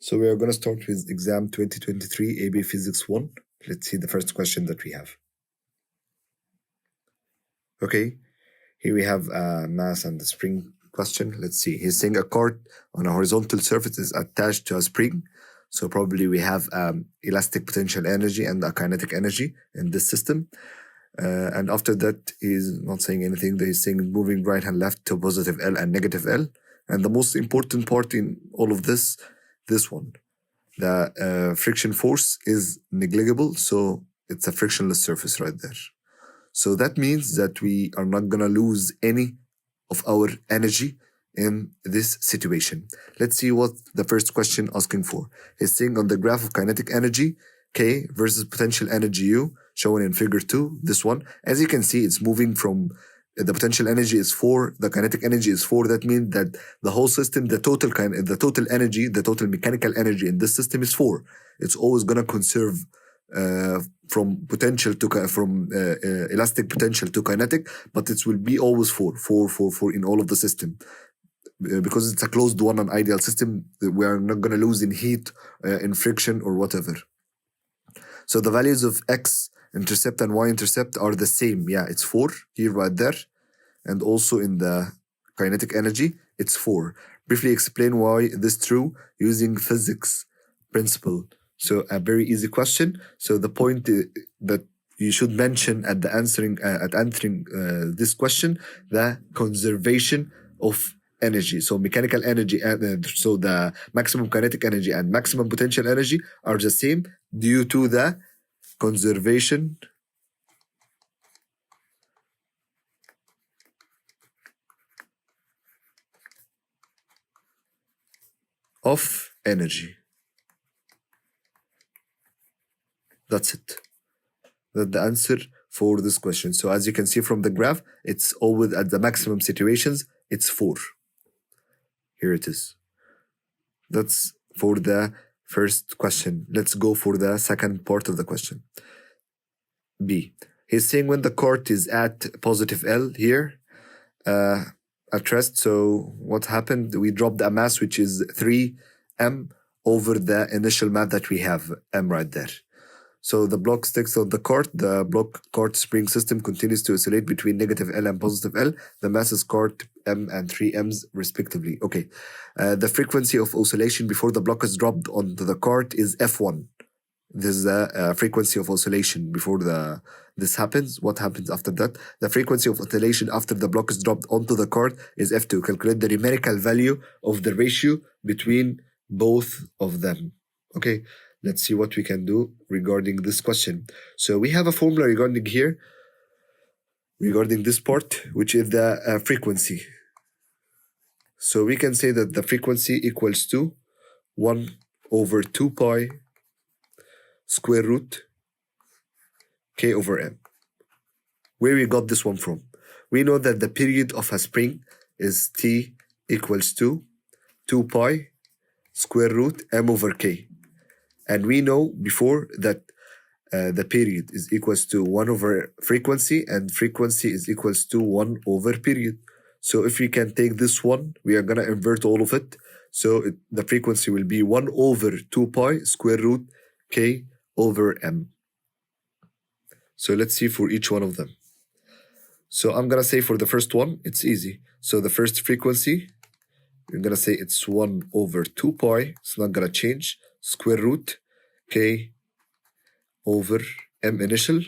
So we are going to start with exam 2023 AB Physics 1. Let's see the first question that we have. Okay, here we have a mass and a spring question. Let's see. He's saying a cord on a horizontal surface is attached to a spring. So probably we have elastic potential energy and a kinetic energy in this system. And after that, he's not saying anything. He's saying moving right and left to positive L and negative L. And the most important part in all of this one. The friction force is negligible, so it's a frictionless surface right there. So that means that we are not going to lose any of our energy in this situation. Let's see what the first question asking for. It's saying on the graph of kinetic energy, K versus potential energy U, shown in figure 2, this one. As you can see, it's moving from the potential energy is 4, the kinetic energy is 4. That means that the whole system, the total energy, the total mechanical energy in this system is 4. It's always going to conserve from elastic potential to kinetic, but it will be always 4 in all of the system. Because it's a closed one and ideal system, we are not going to lose in heat, in friction or whatever. So the values of X intercept and y-intercept are the same. Yeah, it's 4 here right there. And also in the kinetic energy, it's 4. Briefly explain why this is true using physics principle. So a very easy question. So the point that you should mention at answering this question, the conservation of energy. So mechanical energy, so the maximum kinetic energy and maximum potential energy are the same due to the conservation of energy. That's it. That's the answer for this question. So as you can see from the graph, it's always at the maximum situations, it's 4. Here it is. That's for the first question. Let's go for the second part of the question. B. He's saying when the cord is at positive L here, at rest, so what happened? We dropped a mass which is 3m over the initial mass that we have, m right there. So the block sticks on the cord. The block cord spring system continues to oscillate between negative L and positive L. The masses cord m and 3m's respectively. Okay. The frequency of oscillation before the block is dropped onto the cord is F1. This is the frequency of oscillation before this happens. What happens after that? The frequency of oscillation after the block is dropped onto the cord is F2. Calculate the numerical value of the ratio between both of them. Okay. Let's see what we can do regarding this question. So we have a formula regarding this part, which is the frequency. So we can say that the frequency equals to 1 over 2 pi square root K over M. Where we got this one from? We know that the period of a spring is T equals to 2 pi square root M over K. And we know before that the period is equals to 1 over frequency, and frequency is equals to 1 over period. So if we can take this one, we are going to invert all of it. So the frequency will be 1 over 2 pi square root K over M. So let's see for each one of them. So I'm going to say for the first one, it's easy. So the first frequency, we're going to say it's 1 over 2 pi. It's not going to change. Square root K over M initial.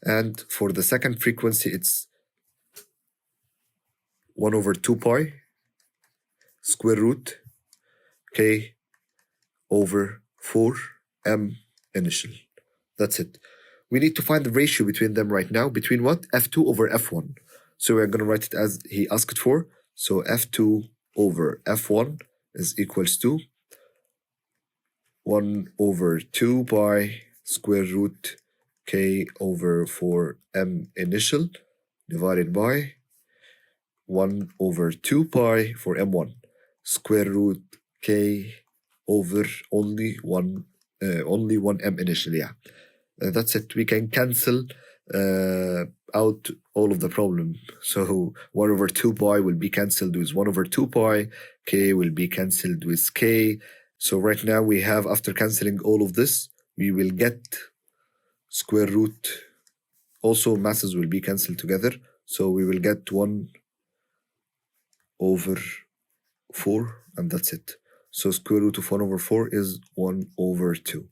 And for the second frequency, it's 1 over 2 pi square root K over 4 M initial. That's it. We need to find the ratio between them right now. Between what? F2 over F1. So we're going to write it as he asked for. So F2 over F1 is equals to 1 over 2 pi square root K over 4 M initial divided by 1 over 2 pi for M1 square root K over only one M initial. Yeah, that's it. We can cancel out all of the problem. So 1 over 2 pi will be cancelled with 1 over 2 pi. K will be cancelled with K. So right now we have, after cancelling all of this, we will get square root. Also masses will be cancelled together. So we will get 1 over 4, and that's it. So square root of 1 over 4 is 1 over 2.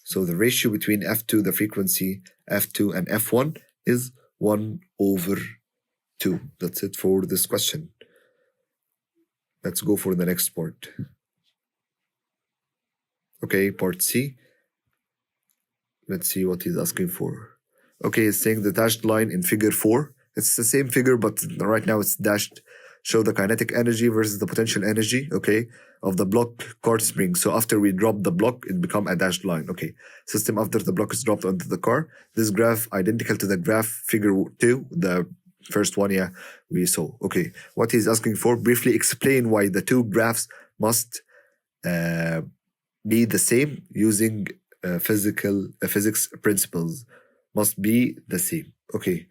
So the ratio between F2, the frequency F2 and F1 is 1 over 2. That's it for this question. Let's go for the next part. Okay, part C. Let's see what he's asking for. Okay, it's saying the dashed line in figure 4. It's the same figure, but right now it's dashed. Show the kinetic energy versus the potential energy, okay, of the block cart spring. So after we drop the block, it become a dashed line. Okay, system after the block is dropped onto the car. This graph identical to the graph figure 2, the first one, yeah, we saw. Okay, what he's asking for, briefly explain why the two graphs must be the same using physics principles. Must be the same. Okay,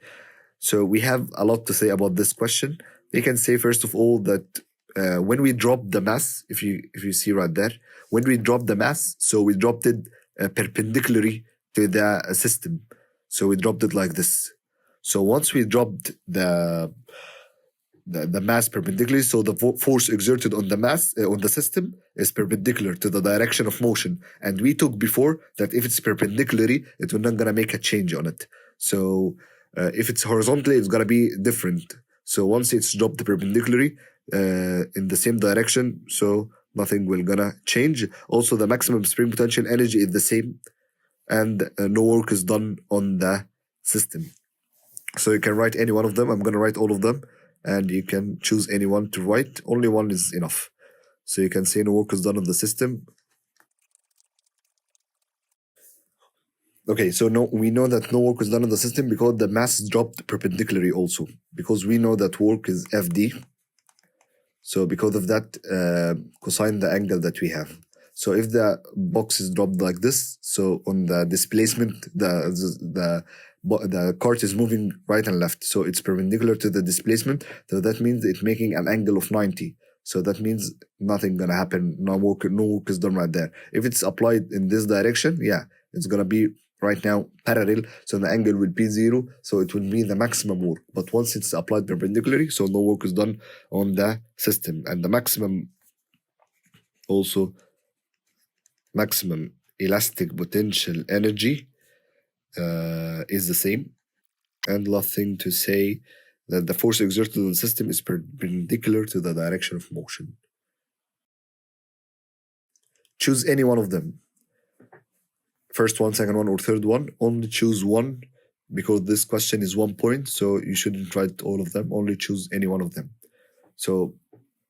so we have a lot to say about this question. We can say first of all that when we drop the mass, if you see right there, when we drop the mass, so we dropped it perpendicularly to the system. So we dropped it like this. So once we dropped the mass perpendicularly, so the force exerted on the mass on the system is perpendicular to the direction of motion. And we took before that if it's perpendicularly, it will not gonna make a change on it. So if it's horizontally, it's gonna be different. So once it's dropped perpendicularly in the same direction, so nothing will gonna change. Also, the maximum spring potential energy is the same, and no work is done on the system. So you can write any one of them. I'm gonna write all of them, and you can choose any one to write. Only one is enough. So you can say no work is done on the system. Okay, so we know that no work is done on the system because the mass is dropped perpendicularly also, because we know that work is FD. So because of that, cosine the angle that we have. So if the box is dropped like this, so on the displacement, the cart is moving right and left. So it's perpendicular to the displacement. So that means it's making an angle of 90. So that means nothing gonna happen. No work is done right there. If it's applied in this direction, yeah, it's gonna be right now parallel. So the angle will be 0. So it will be the maximum work. But once it's applied perpendicularly, so no work is done on the system. And the maximum elastic potential energy is the same. And last thing to say, that the force exerted on the system is perpendicular to the direction of motion. Choose any one of them. First one, second one, or third one. Only choose one, because this question is 1 point, so you shouldn't write all of them. Only choose any one of them. So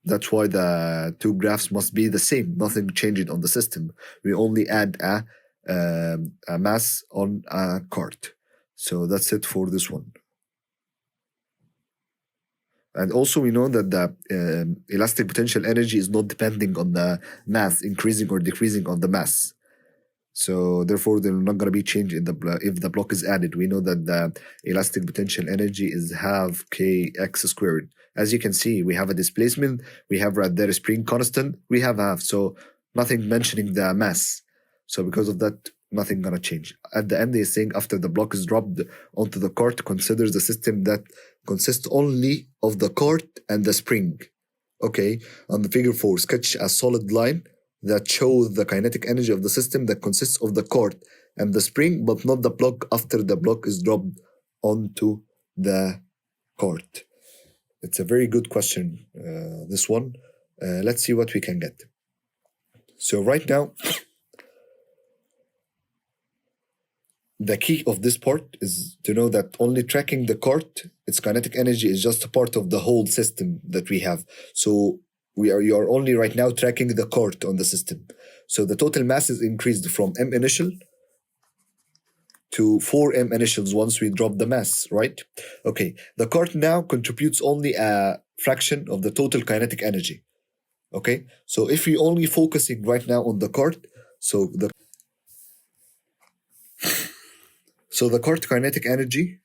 that's why the two graphs must be the same. Nothing changed on the system. We only add a mass on a cart. So that's it for this one. And also we know that the elastic potential energy is not depending on the mass increasing or decreasing on the mass. So therefore, they're not going to be changed if the block is added. We know that the elastic potential energy is half kx squared. As you can see, we have a displacement. We have right there a spring constant. We have half. So nothing mentioning the mass. So because of that, nothing going to change. At the end, they're saying after the block is dropped onto the cart, considers the system that consists only of the cart and the spring. Okay, on the figure 4, sketch a solid line that shows the kinetic energy of the system that consists of the cart and the spring, but not the block after the block is dropped onto the cart. It's a very good question, this one. Let's see what we can get. So right now, the key of this part is to know that only tracking the cart, its kinetic energy is just a part of the whole system that we have. So you are only right now tracking the cart on the system. So the total mass is increased from M initial to 4M initials once we drop the mass, right? Okay, the cart now contributes only a fraction of the total kinetic energy. Okay, so if we only focusing right now on the cart, so the cart kinetic energy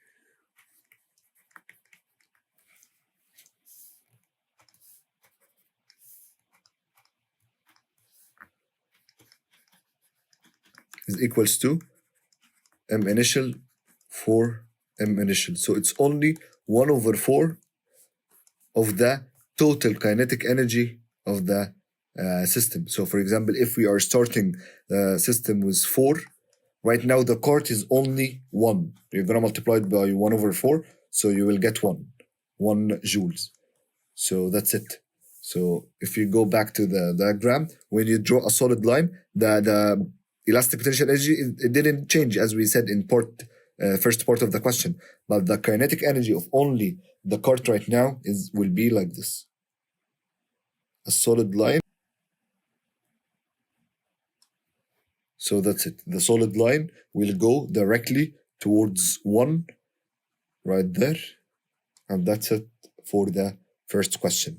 is equals to M initial for M initial. So it's only 1 over 4 of the total kinetic energy of the system. So for example, if we are starting the system with 4, right now the cart is only 1. You're going to multiply it by 1 over 4, so you will get 1 joules. So that's it. So if you go back to the diagram, when you draw a solid line, the elastic potential energy, it didn't change as we said in first part of the question, but the kinetic energy of only the cart right now will be like this. A solid line. So that's it. The solid line will go directly towards 1 right there. And that's it for the first question.